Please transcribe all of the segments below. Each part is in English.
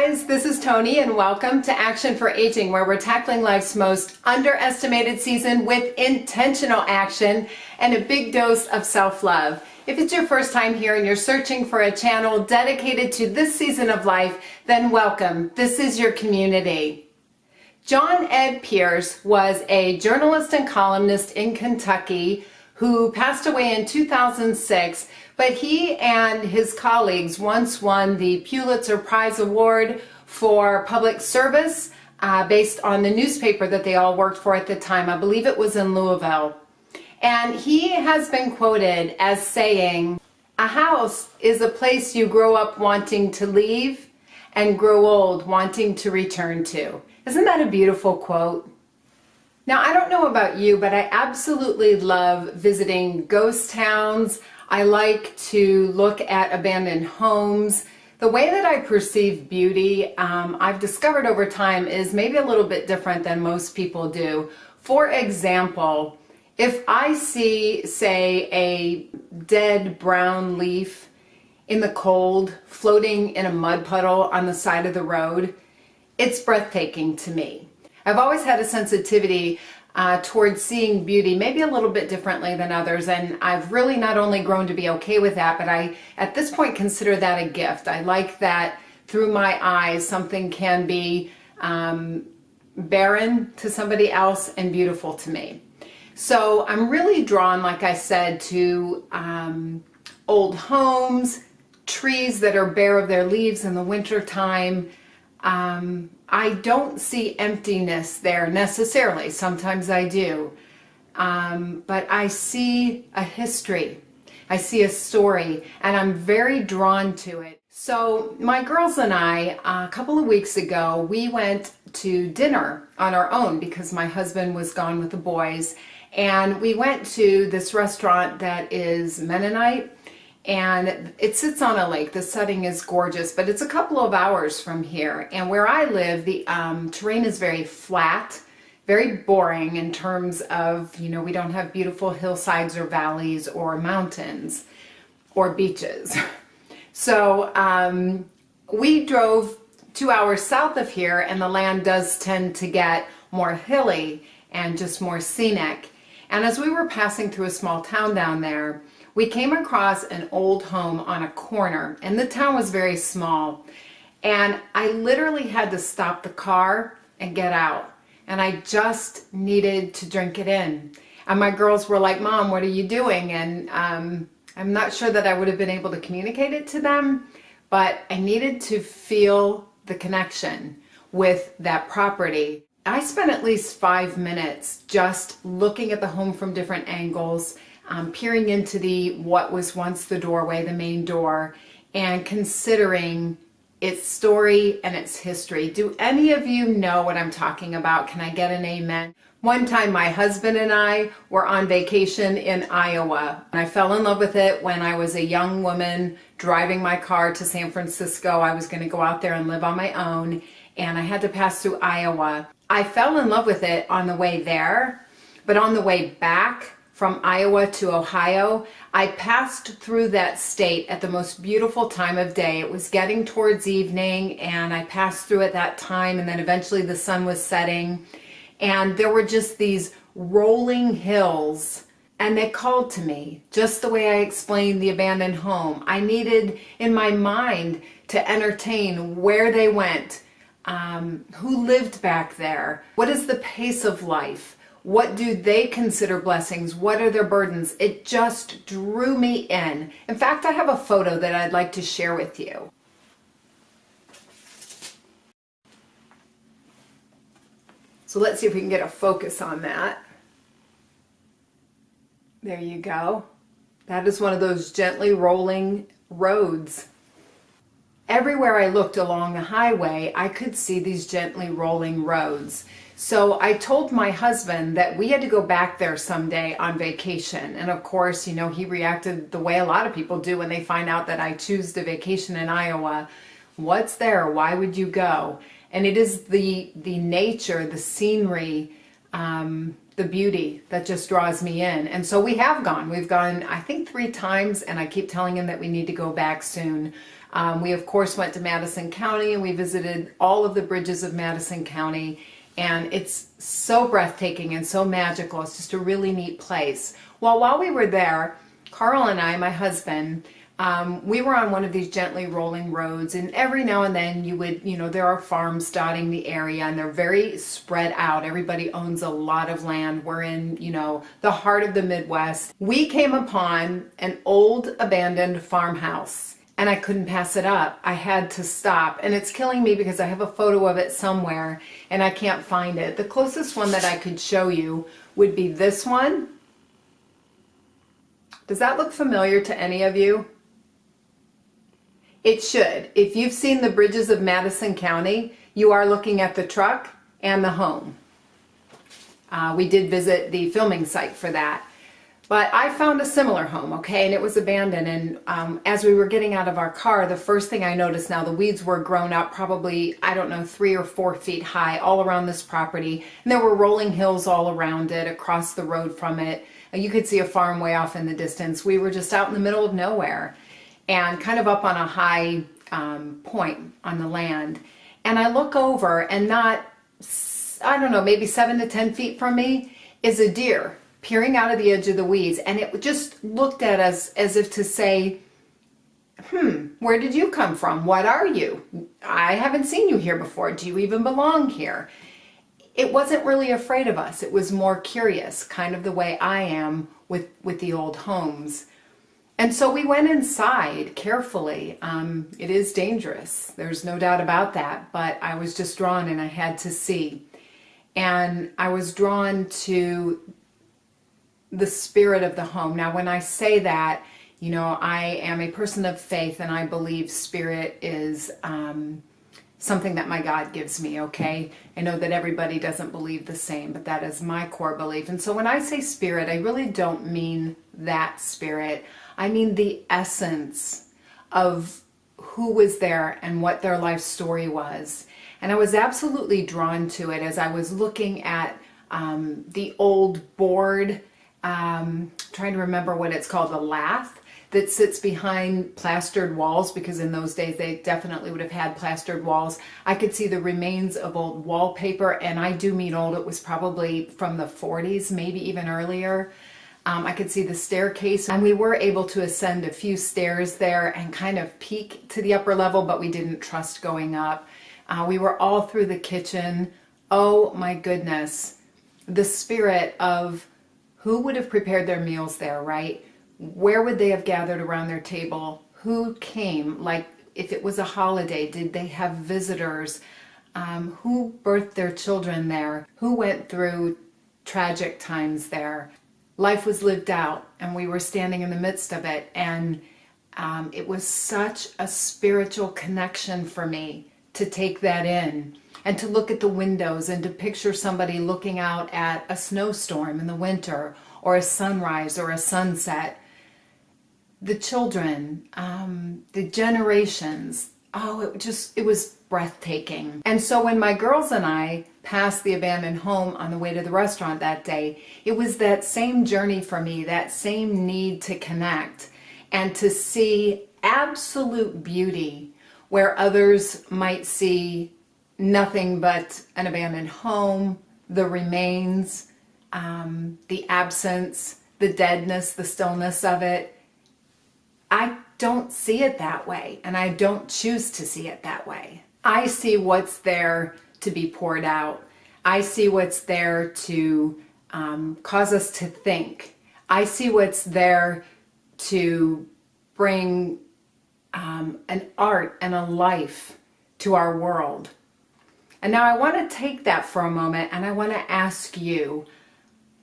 guys, this is Tony and welcome to Action for Aging, where we're tackling life's most underestimated season with intentional action and a big dose of self-love. If it's your first time here and you're searching for a channel dedicated to this season of life, then welcome. This is your community. John Ed Pierce was a journalist and columnist in Kentucky who passed away in 2006, but he and his colleagues once won the Pulitzer Prize Award for public service based on the newspaper that they all worked for at the time. I believe it was in Louisville. And he has been quoted as saying, "A house is a place you grow up wanting to leave and grow old wanting to return to." Isn't that a beautiful quote? Now, I don't know about you, but I absolutely love visiting ghost towns. I like to look at abandoned homes. The way that I perceive beauty, I've discovered over time, is maybe a little bit different than most people do. For example, if I see, say, a dead brown leaf in the cold floating in a mud puddle on the side of the road, it's breathtaking to me. I've always had a sensitivity towards seeing beauty maybe a little bit differently than others, and I've really not only grown to be okay with that, but I at this point consider that a gift. I like that through my eyes something can be barren to somebody else and beautiful to me. So I'm really drawn, like I said, to old homes, trees that are bare of their leaves in the wintertime. I don't see emptiness there necessarily. Sometimes I do. But I see a history. I see a story, and I'm very drawn to it. So my girls and I, a couple of weeks ago, we went to dinner on our own because my husband was gone with the boys. And we went to this restaurant that is Mennonite. And it sits on a lake. The setting is gorgeous, but it's a couple of hours from here. And where I live, the terrain is very flat, very boring in terms of, you know, we don't have beautiful hillsides or valleys or mountains or beaches. So we drove 2 hours south of here, and the land does tend to get more hilly and just more scenic. And as we were passing through a small town down there, we came across an old home on a corner, and the town was very small. And I literally had to stop the car and get out. And I just needed to drink it in. And my girls were like, "Mom, what are you doing?" And I'm not sure that I would have been able to communicate it to them, but I needed to feel the connection with that property. I spent at least 5 minutes just looking at the home from different angles, peering into what was once the doorway, the main door, and considering its story and its history. Do any of you know what I'm talking about? Can I get an amen? One time my husband and I were on vacation in Iowa, and I fell in love with it when I was a young woman driving my car to San Francisco. I was going to go out there and live on my own, and I had to pass through Iowa. I fell in love with it on the way there, but on the way back from Iowa to Ohio, I passed through that state at the most beautiful time of day. It was getting towards evening, and I passed through at that time, and then eventually the sun was setting, and there were just these rolling hills, and they called to me, just the way I explained the abandoned home. I needed, in my mind, to entertain where they went, who lived back there, what is the pace of life, what do they consider blessings? What are their burdens? It just drew me in. In fact, I have a photo that I'd like to share with you. So let's see if we can get a focus on that. There you go. That is one of those gently rolling roads. Everywhere I looked along the highway, I could see these gently rolling roads. So I told my husband that we had to go back there someday on vacation. And of course, you know, he reacted the way a lot of people do when they find out that I choose to vacation in Iowa. What's there? Why would you go? And it is the nature, the scenery, the beauty that just draws me in. And so we have gone. We've gone, I think, 3 times, and I keep telling him that we need to go back soon. We, of course, went to Madison County, and we visited all of the bridges of Madison County, and it's so breathtaking and so magical. It's just a really neat place. Well, while we were there, Carl and I, my husband, we were on one of these gently rolling roads, and every now and then you would, there are farms dotting the area, and they're very spread out. Everybody owns a lot of land. We're in, the heart of the Midwest. We came upon an old abandoned farmhouse, and I couldn't pass it up. I had to stop, and it's killing me because I have a photo of it somewhere, and I can't find it. The closest one that I could show you would be this one. Does that look familiar to any of you? It should. If you've seen the bridges of Madison County, you are looking at the truck and the home. We did visit the filming site for that. But I found a similar home, okay, and it was abandoned. And as we were getting out of our car, the first thing I noticed, now the weeds were grown up probably, 3 or 4 feet high all around this property. And there were rolling hills all around it, across the road from it. You could see a farm way off in the distance. We were just out in the middle of nowhere, and kind of up on a high point on the land. And I look over, and not, maybe 7 to 10 feet from me is a deer peering out of the edge of the weeds. And it just looked at us as if to say, where did you come from? What are you? I haven't seen you here before. Do you even belong here? It wasn't really afraid of us. It was more curious, kind of the way I am with the old homes. And so we went inside carefully. It is dangerous. There's no doubt about that. But I was just drawn, and I had to see. And I was drawn to the spirit of the home. Now, when I say that, I am a person of faith, and I believe spirit is something that my God gives me, okay? I know that everybody doesn't believe the same, but that is my core belief. And so when I say spirit, I really don't mean that spirit. I mean the essence of who was there and what their life story was. And I was absolutely drawn to it as I was looking at the old board, trying to remember what it's called, the lath that sits behind plastered walls, because in those days they definitely would have had plastered walls. I could see the remains of old wallpaper, and I do mean old. It was probably from the 40s, maybe even earlier. I could see the staircase, and we were able to ascend a few stairs there and kind of peek to the upper level, but we didn't trust going up. We were all through the kitchen. Oh my goodness. The spirit of who would have prepared their meals there, right? Where would they have gathered around their table? Who came? Like, if it was a holiday, did they have visitors? Who birthed their children there? Who went through tragic times there? Life was lived out, and we were standing in the midst of it. And it was such a spiritual connection for me to take that in, and to look at the windows and to picture somebody looking out at a snowstorm in the winter, or a sunrise or a sunset. The children, the generations, it was breathtaking. And so when my girls and I passed the abandoned home on the way to the restaurant that day, it was that same journey for me, that same need to connect and to see absolute beauty where others might see nothing but an abandoned home, the remains, the absence, the deadness, the stillness of it. I don't see it that way, and I don't choose to see it that way. I see what's there to be poured out. I see what's there to cause us to think. I see what's there to bring an art and a life to our world. And now I want to take that for a moment, and I want to ask you,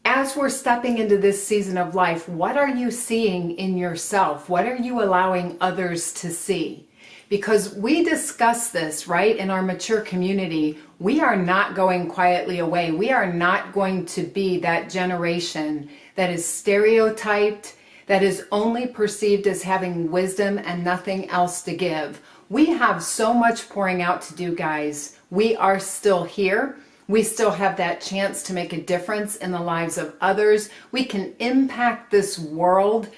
as we're stepping into this season of life, what are you seeing in yourself? What are you allowing others to see? Because we discuss this, right, in our mature community. We are not going quietly away. We are not going to be that generation that is stereotyped, that is only perceived as having wisdom and nothing else to give. We have so much pouring out to do, guys. We are still here. We still have that chance to make a difference in the lives of others. We can impact this world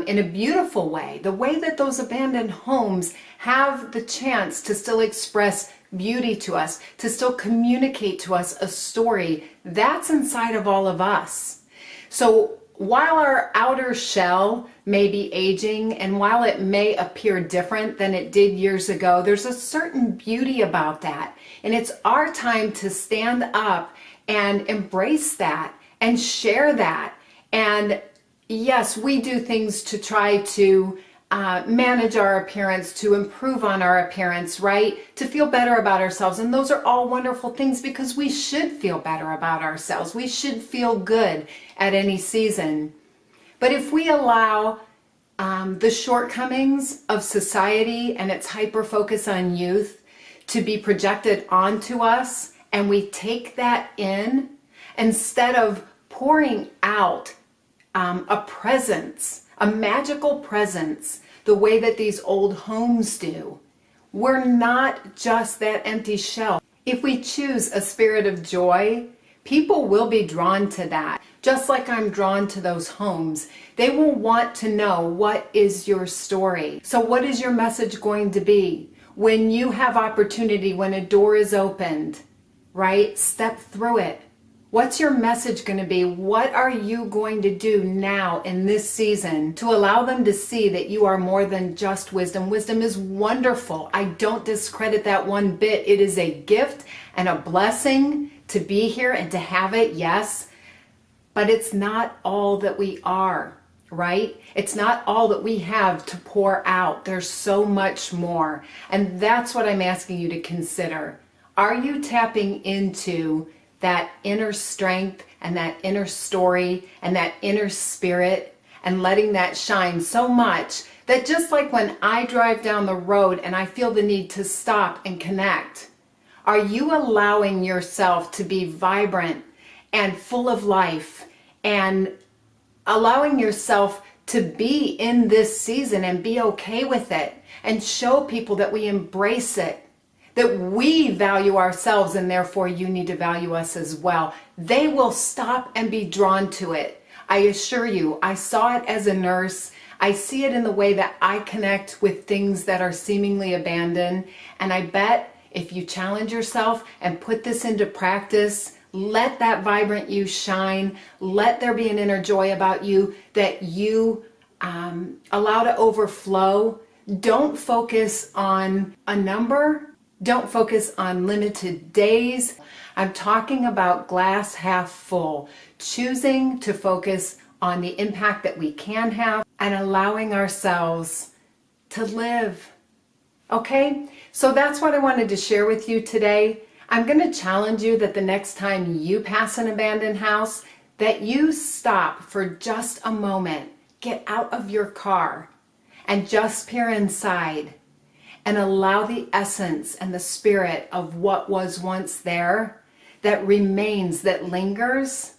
in a beautiful way. The way that those abandoned homes have the chance to still express beauty to us, to still communicate to us a story that's inside of all of us. So while our outer shell may be aging and while it may appear different than it did years ago, there's a certain beauty about that. And it's our time to stand up and embrace that and share that. And yes, we do things to try to manage our appearance, to improve on our appearance, right? To feel better about ourselves. And those are all wonderful things because we should feel better about ourselves. We should feel good at any season. But if we allow the shortcomings of society and its hyper-focus on youth to be projected onto us, and we take that in, instead of pouring out a presence, a magical presence, the way that these old homes do, we're not just that empty shell. If we choose a spirit of joy, people will be drawn to that. Just like I'm drawn to those homes, they will want to know, what is your story? So what is your message going to be? When you have opportunity, when a door is opened, right? Step through it. What's your message going to be? What are you going to do now in this season to allow them to see that you are more than just wisdom? Wisdom is wonderful. I don't discredit that one bit. It is a gift and a blessing to be here and to have it, yes. But it's not all that we are, right? It's not all that we have to pour out. There's so much more. And that's what I'm asking you to consider. Are you tapping into that inner strength and that inner story and that inner spirit and letting that shine so much that just like when I drive down the road and I feel the need to stop and connect, are you allowing yourself to be vibrant and full of life and allowing yourself to be in this season and be okay with it and show people that we embrace it, that we value ourselves and therefore you need to value us as well? They will stop and be drawn to it. I assure you, I saw it as a nurse. I see it in the way that I connect with things that are seemingly abandoned. And I bet if you challenge yourself and put this into practice, let that vibrant you shine, let there be an inner joy about you that you allow to overflow. Don't focus on a number. Don't focus on limited days. I'm talking about glass half full, choosing to focus on the impact that we can have and allowing ourselves to live. Okay, so that's what I wanted to share with you today. I'm going to challenge you that the next time you pass an abandoned house, that you stop for just a moment, get out of your car and just peer inside and allow the essence and the spirit of what was once there, that remains, that lingers,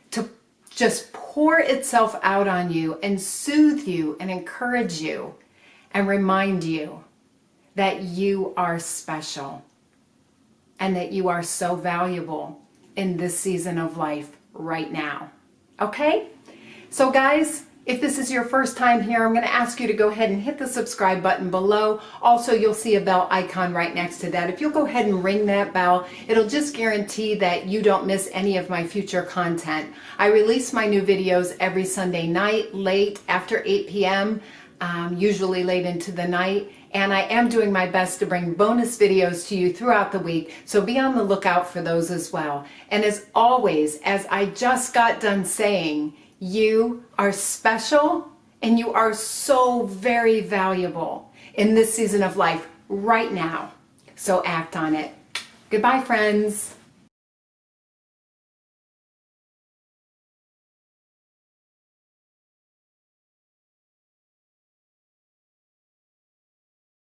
to just pour itself out on you and soothe you and encourage you and remind you that you are special and that you are so valuable in this season of life right now. Okay? So guys, if this is your first time here, I'm going to ask you to go ahead and hit the subscribe button below. Also, you'll see a bell icon right next to that. If you'll go ahead and ring that bell, it'll just guarantee that you don't miss any of my future content. I release my new videos every Sunday night, late after 8 p.m., usually late into the night. And I am doing my best to bring bonus videos to you throughout the week, so be on the lookout for those as well. And as always, as I just got done saying, you are special and you are so very valuable in this season of life right now. So act on it. Goodbye, friends.